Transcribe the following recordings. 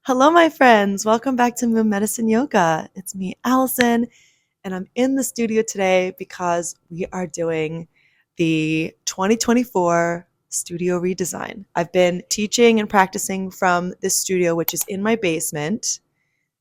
Hello, my friends. Welcome back to Moon Medicine Yoga. It's me, Allison, and I'm in the studio today because we are doing the 2024 studio redesign. I've been teaching and practicing from this studio, which is in my basement,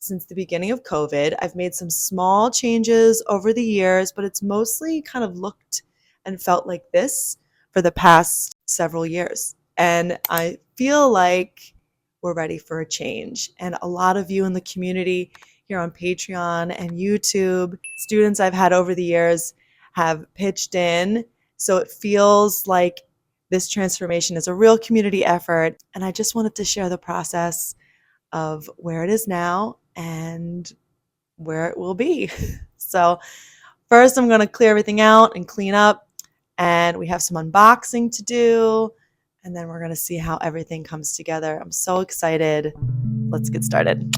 since the beginning of COVID. I've made some small changes over the years, but it's mostly kind of looked and felt like this for the past several years. And I feel like we're ready for a change. And a lot of you in the community here on Patreon and YouTube, students I've had over the years have pitched in. So it feels like this transformation is a real community effort. And I just wanted to share the process of where it is now and where it will be. So first I'm going to clear everything out and clean up, and we have some unboxing to do, and then we're going to see how everything comes together. I'm so excited. Let's get started.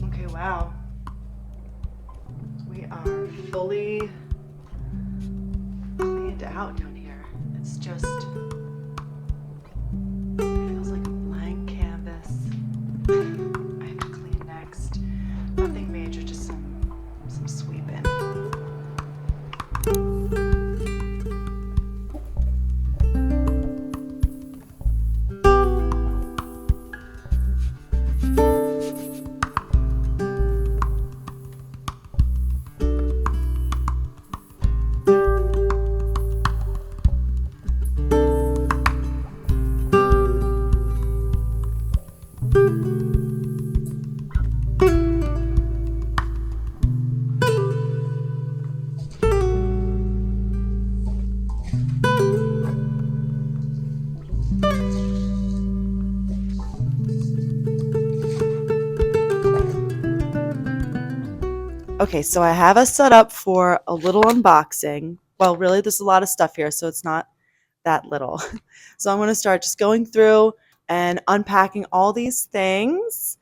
Okay, wow. We are fully cleaned out down here. It's just, it feels like a blank canvas. I have to clean next. Nothing major, just some sweeping. Okay, so I have us set up for a little unboxing. Well, really, there's a lot of stuff here, so it's not that little. So I'm going to start just going through and unpacking all these things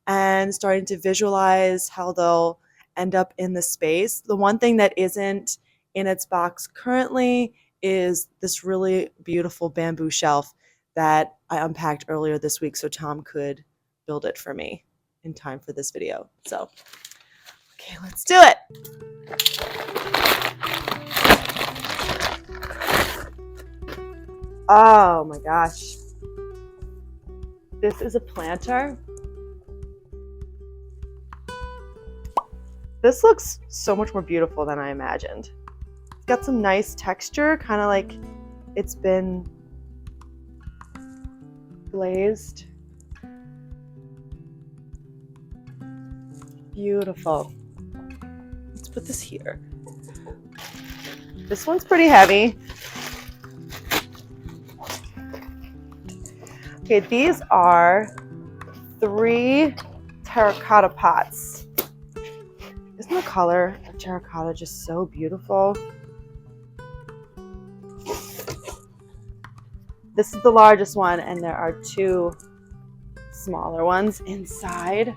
and starting to visualize how they'll end up in the space. The one thing that isn't in its box currently is this really beautiful bamboo shelf that I unpacked earlier this week so Tom could build it for me in time for this video. So okay, let's do it. Oh my gosh. This is a planter. This looks so much more beautiful than I imagined. It's got some nice texture, kind of like it's been glazed. Beautiful. Let's put this here. This one's pretty heavy. Okay, these are 3 terracotta pots. Isn't the color of terracotta just so beautiful? This is the largest one, and there are 2 smaller ones inside.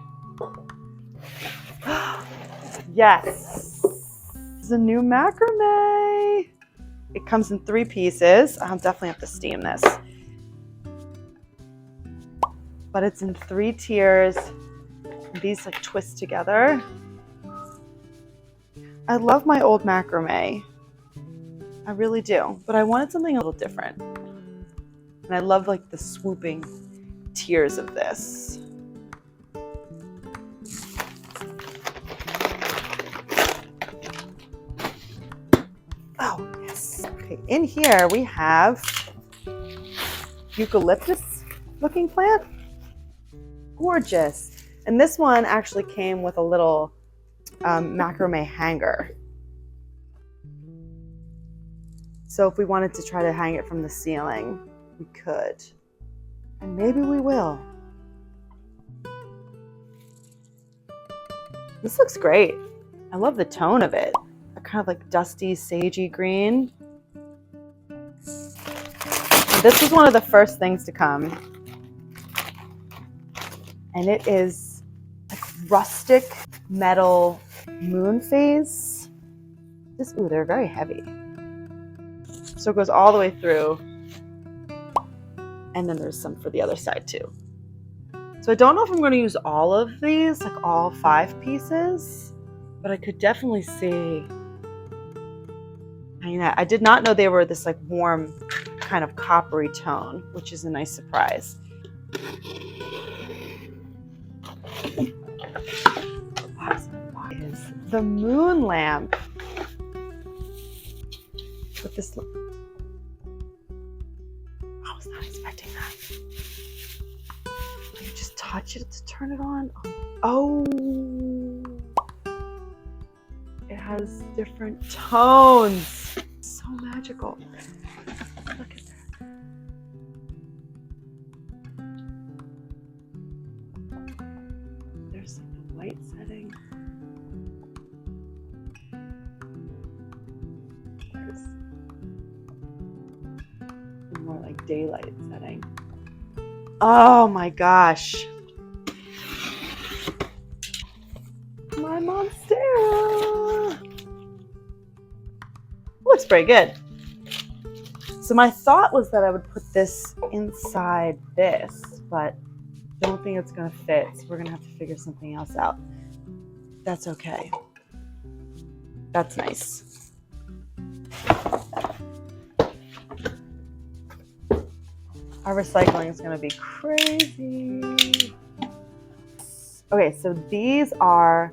Yes, this is a new macrame. It comes in 3 pieces. I'll definitely have to steam this. But it's in 3 tiers. These like twist together. I love my old macrame. I really do. But I wanted something a little different. And I love like the swooping tiers of this. Oh, yes. Okay, in here we have eucalyptus looking plant. Gorgeous. And this one actually came with a little macrame hanger. So if we wanted to try to hang it from the ceiling, we could. And maybe we will. This looks great. I love the tone of it. A kind of like dusty, sagey green. And this was one of the first things to come. And it is like rustic metal moon phase. Ooh, they're very heavy. So it goes all the way through. And then there's some for the other side too. So I don't know if I'm going to use all of these, like all 5 pieces, but I could definitely see. I mean, I did not know they were this like warm kind of coppery tone, which is a nice surprise. Is the moon lamp with this. I was not expecting that. You just touch it to turn it on. Oh, it has different tones. So magical. Look at that. There's like the white setting. There's the more like daylight setting. Oh my gosh. My Monstera. Looks pretty good. So my thought was that I would put this inside this, but I don't think it's gonna fit. So we're gonna have to figure something else out. That's okay. That's nice. Our recycling is gonna be crazy. Okay, so these are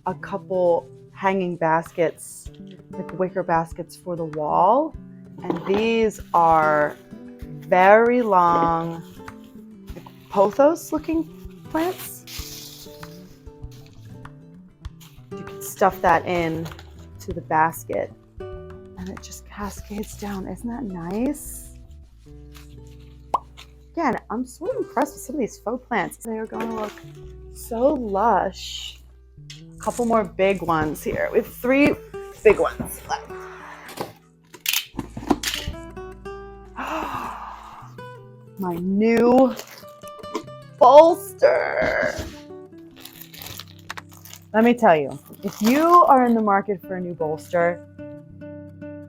a couple hanging baskets, like wicker baskets for the wall. And these are very long, like pothos looking plants. You can stuff that in to the basket and it just cascades down. Isn't that nice? Again, I'm so impressed with some of these faux plants. They are going to look so lush. A couple more big ones here. We have 3 big ones left. My new bolster. Let me tell you, if you are in the market for a new bolster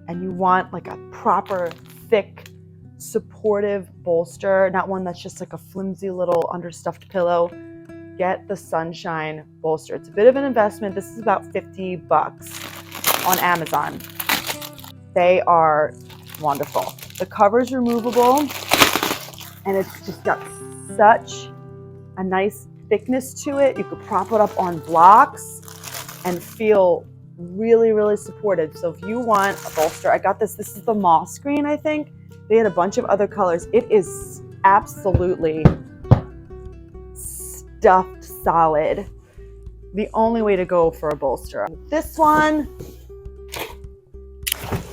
and you want like a proper, thick, supportive bolster, not one that's just like a flimsy little understuffed pillow, get the Sunshine bolster. It's a bit of an investment. This is about $50 on Amazon. They are wonderful. The cover's removable and it's just got such a nice thickness to it. You could prop it up on blocks and feel really, really supported. So if you want a bolster, I got this. This is the moss green, I think. They had a bunch of other colors. It is absolutely stuffed solid. The only way to go for a bolster. This one,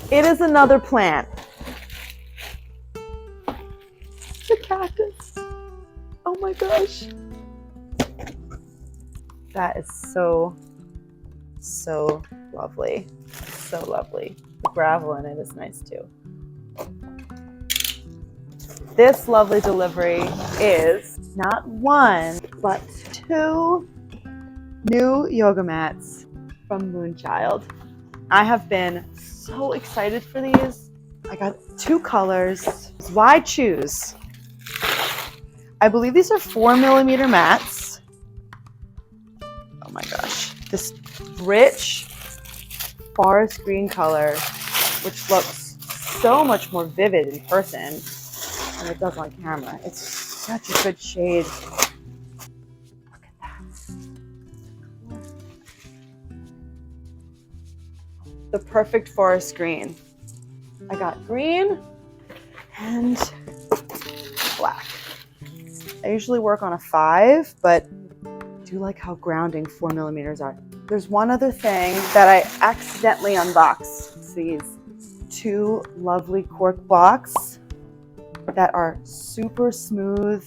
it is another plant. The cactus. Oh my gosh. That is so lovely. So lovely. The gravel in it is nice too. This lovely delivery is not 1, but 2 new yoga mats from Moonchild. I have been so excited for these. I got 2 colors. Why choose? I believe these are 4mm mats. Oh my gosh. This rich forest green color, which looks so much more vivid in person than it does on camera. It's such a good shade. Look at that. The perfect forest green. I got green and black. I usually work on a 5, but I do like how grounding 4mm are. There's one other thing that I accidentally unboxed. It's these 2 lovely cork blocks that are super smooth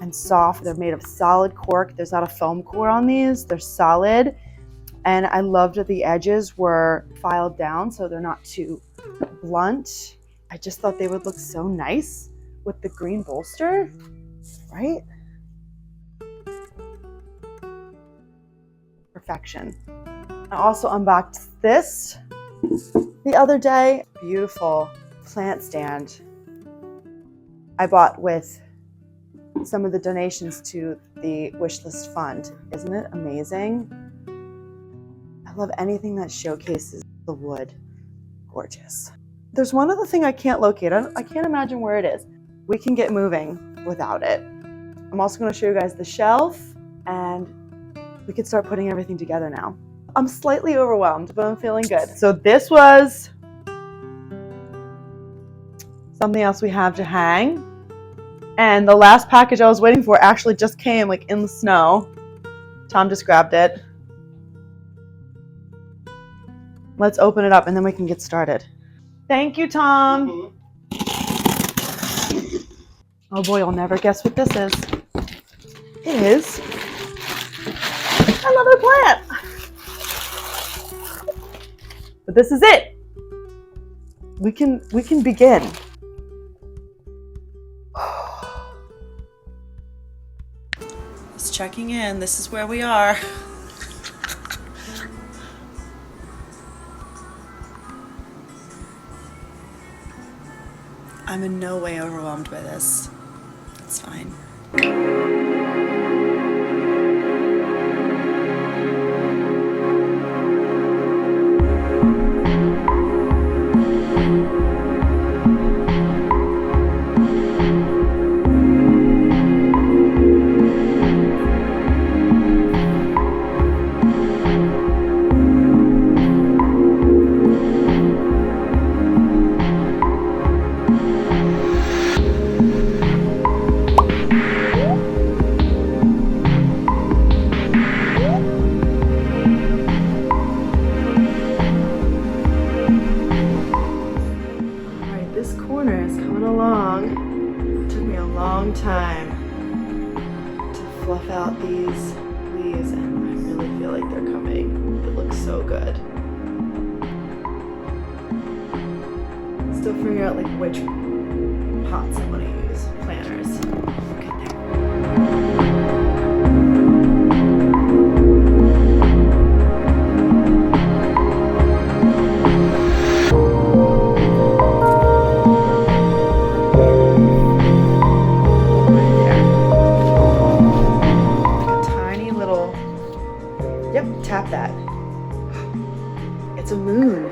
and soft. They're made of solid cork. There's not a foam core on these. They're solid. And I loved that the edges were filed down so they're not too blunt. I just thought they would look so nice with the green bolster, right? Perfection. I also unboxed this the other day. Beautiful plant stand I bought with some of the donations to the Wishlist Fund. Isn't it amazing? I love anything that showcases the wood. Gorgeous. There's one other thing I can't locate. I can't imagine where it is. We can get moving without it. I'm also going to show you guys the shelf, and we can start putting everything together now. I'm slightly overwhelmed, but I'm feeling good. So this was something else we have to hang. And the last package I was waiting for actually just came like in the snow. Tom just grabbed it. Let's open it up and then we can get started. Thank you, Tom. Oh boy, I'll never guess what this is. It is another plant. But this is it. We can begin. Just checking in. This is where we are. I'm in no way overwhelmed by this. It's fine. Time to fluff out these leaves, and I really feel like they're coming. It looks so good. Still figuring out like which pots I want to use. Planters. We'll get there. Tap that. It's a moon.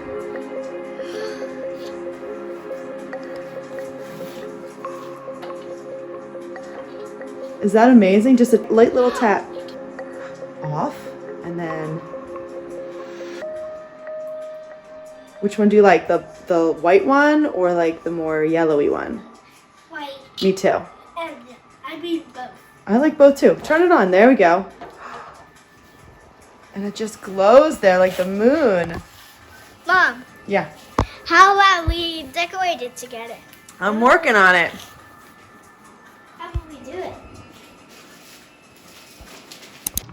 Is that amazing? Just a light little tap. Off. And then which one do you like? The white one or like the more yellowy one? White. Me too. And I mean both. I like both too. Turn it on. There we go. And it just glows there like the moon. Mom. Yeah. How about we decorate it together? I'm working on it. How about we do it?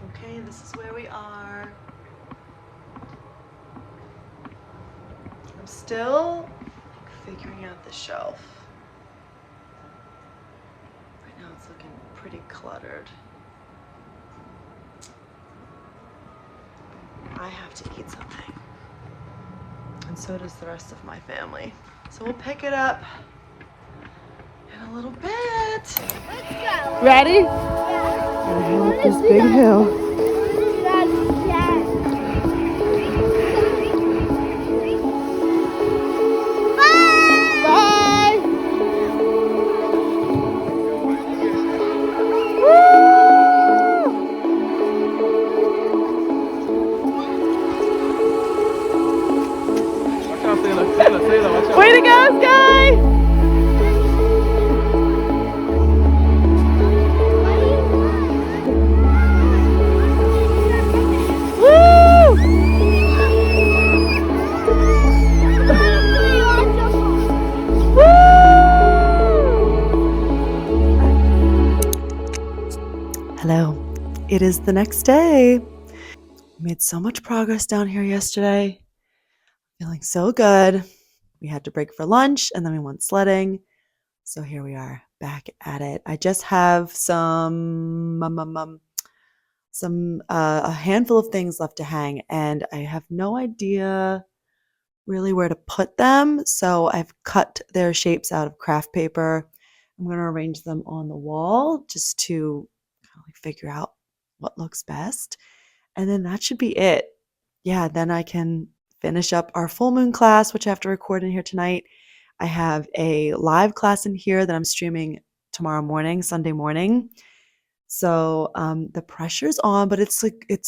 Okay, this is where we are. I'm still figuring out the shelf. Right now it's looking pretty cluttered. I have to eat something. And so does the rest of my family. So we'll pick it up in a little bit. Let's go. Ready? Yeah. Gotta head up this big hill. Way to go, Sky! Woo! Woo! Hello. It is the next day. Made so much progress down here yesterday. Feeling so good. We had to break for lunch and then we went sledding. So here we are back at it. I just have a handful of things left to hang and I have no idea really where to put them. So I've cut their shapes out of craft paper. I'm going to arrange them on the wall just to kind of like figure out what looks best. And then that should be it. Yeah, then I can finish up our full moon class, which I have to record in here tonight. I have a live class in here that I'm streaming tomorrow morning, Sunday morning. So the pressure's on, but it's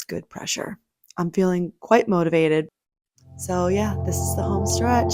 good pressure. I'm feeling quite motivated. So yeah, this is the home stretch.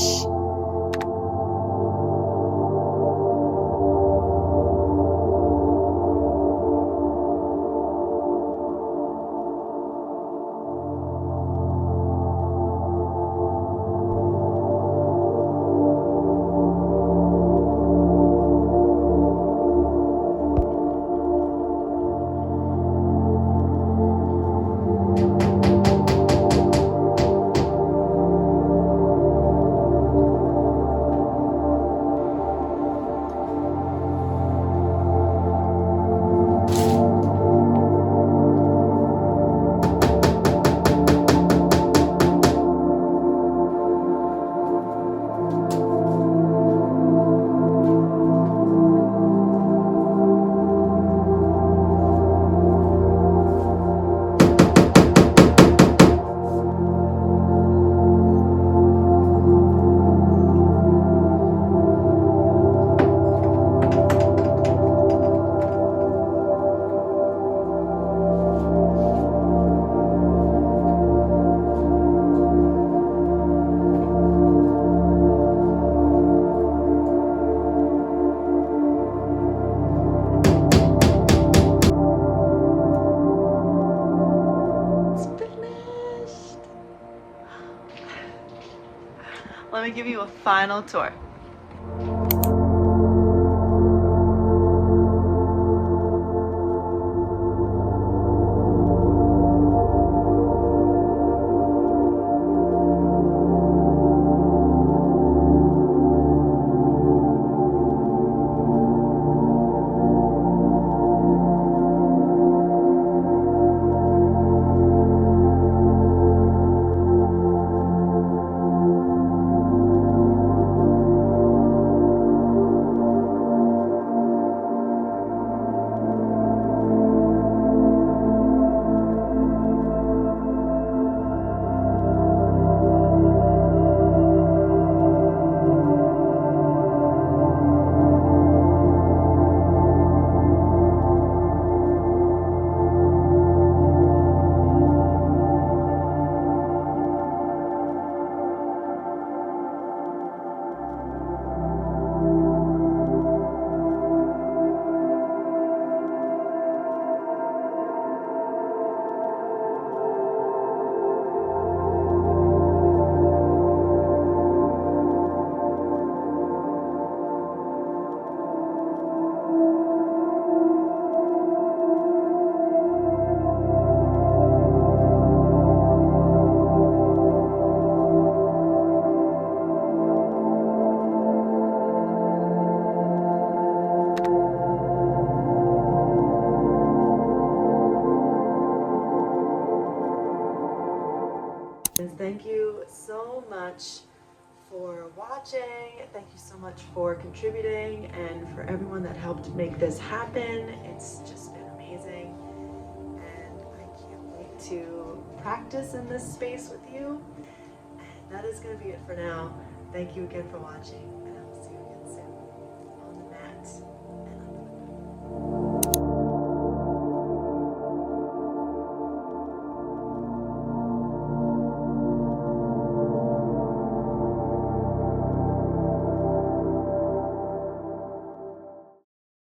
It's finished. Let me give you a final tour. Thank you so much for watching. Thank you so much for contributing and for everyone that helped make this happen. It's just been amazing. And I can't wait to practice in this space with you. And that is going to be it for now. Thank you again for watching.